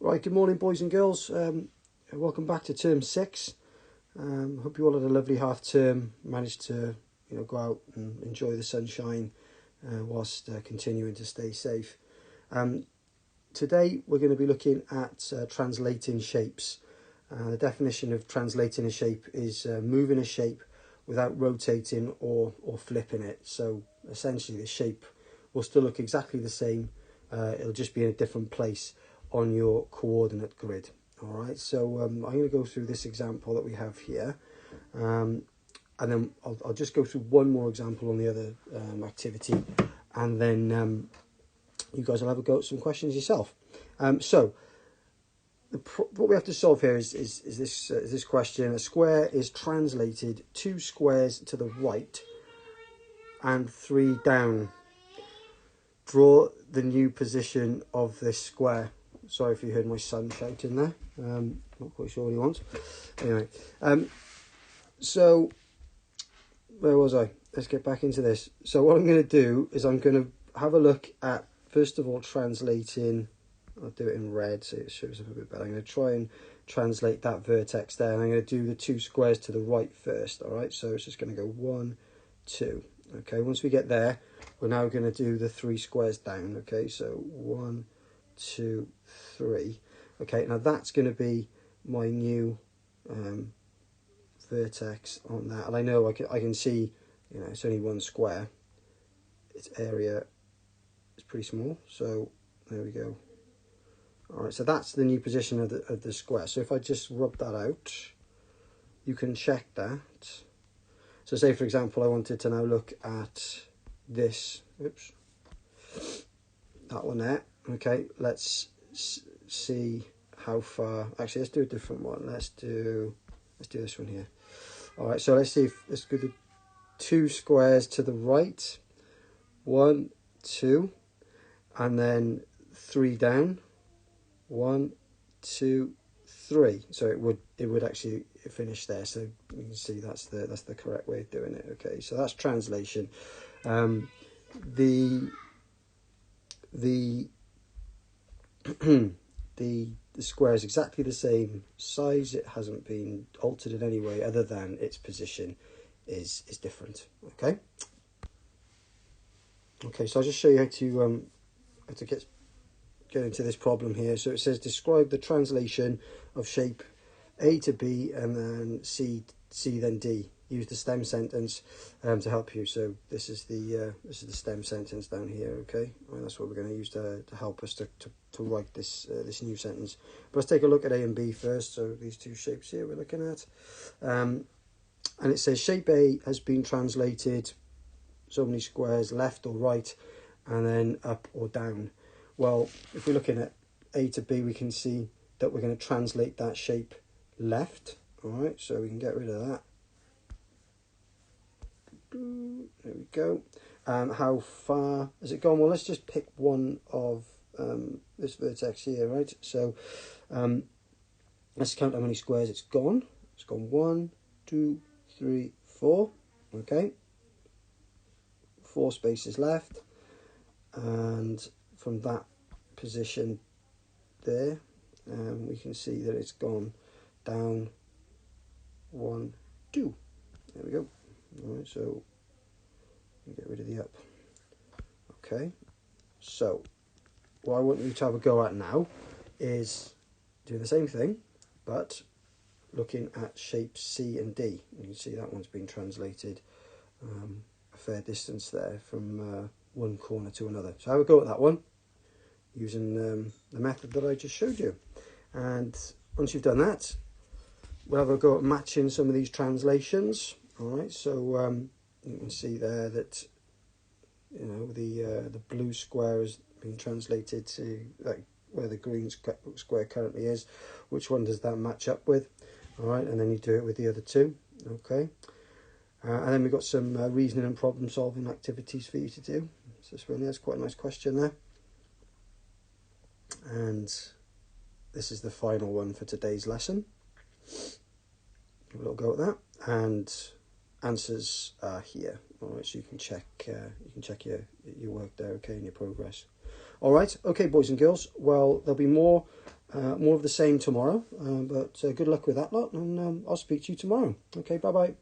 Right, good morning, boys and girls. Welcome back to term 6. Hope you all had a lovely half term. Managed to, go out and enjoy the sunshine whilst continuing to stay safe. Today we're going to be looking at translating shapes. The definition of translating a shape is moving a shape without rotating or flipping it. So essentially the shape will still look exactly the same. It'll just be in a different place on your coordinate grid. All right, so I'm going to go through this example that we have here, and then I'll just go through one more example on the other activity, and then you guys will have a go at some questions yourself. So what we have to solve here is this question. A square is translated 2 squares to the right and 3 down. Draw the new position of this square. Sorry if you heard my son shouting there. Not quite sure what he wants. Anyway, so where was I? Let's get back into this. So what I'm going to do is I'm going to have a look at, first of all, translating. I'll do it in red so it shows up a bit better. I'm going to try and translate that vertex there, and I'm going to do the 2 squares to the right first. All right, so it's just going to go 1, 2. Okay, once we get there, we're now going to do the 3 squares down. Okay, so 1, 2, 3. Okay, now that's going to be my new vertex on that, and I know I can see, it's only 1 square. Its area is pretty small, so there we go. All right, so that's the new position of the square. So if I just rub that out, you can check that. So say, for example, I wanted to now look at this. Oops, that one there. Okay, let's see how far. Actually, let's do a different one. Let's do this one here. All right, so let's see if let's go the 2 squares to the right. 1, 2, and then 3 down. 1, 2, 3. So it would actually finish there. So you can see that's the correct way of doing it. Okay, so that's translation. The square is exactly the same size. It hasn't been altered in any way other than its position is different. Okay, so I'll just show you how to get into this problem here. So it says describe the translation of shape A to B and then C then D. Use the stem sentence to help you. So this is the stem sentence down here. Okay, and that's what we're going to use to help us to write this new sentence. But let's take a look at A and B first. So these 2 shapes here we're looking at, and it says shape A has been translated so many squares left or right, and then up or down. Well, if we're looking at A to B, we can see that we're going to translate that shape left. All right, so we can get rid of that. There we go. How far has it gone? Well, let's just pick one of this vertex here, right? So let's count how many squares it's gone. It's gone 1, 2, 3, 4. Okay, 4 spaces left, and from that position there, we can see that it's gone down 1, 2. There we go. All right, so get rid of the up. Okay, so what I want you to have a go at now is doing the same thing, but looking at shapes C and D. You can see that one's been translated a fair distance there from one corner to another. So have a go at that one using the method that I just showed you. And once you've done that, we'll have a go at matching some of these translations. All right, so you can see there that the blue square has been translated to like where the green square currently is. Which one does that match up with? All right, and then you do it with the other 2. Okay, and then we've got some reasoning and problem solving activities for you to do. So that's quite a nice question there. And this is the final one for today's lesson. Have a little go at that, and answers are here. All right, so you can check your work there, okay, and your progress. All right, okay, boys and girls. Well, there'll be more More of the same tomorrow, but good luck with that lot, and I'll speak to you tomorrow. Okay, bye-bye.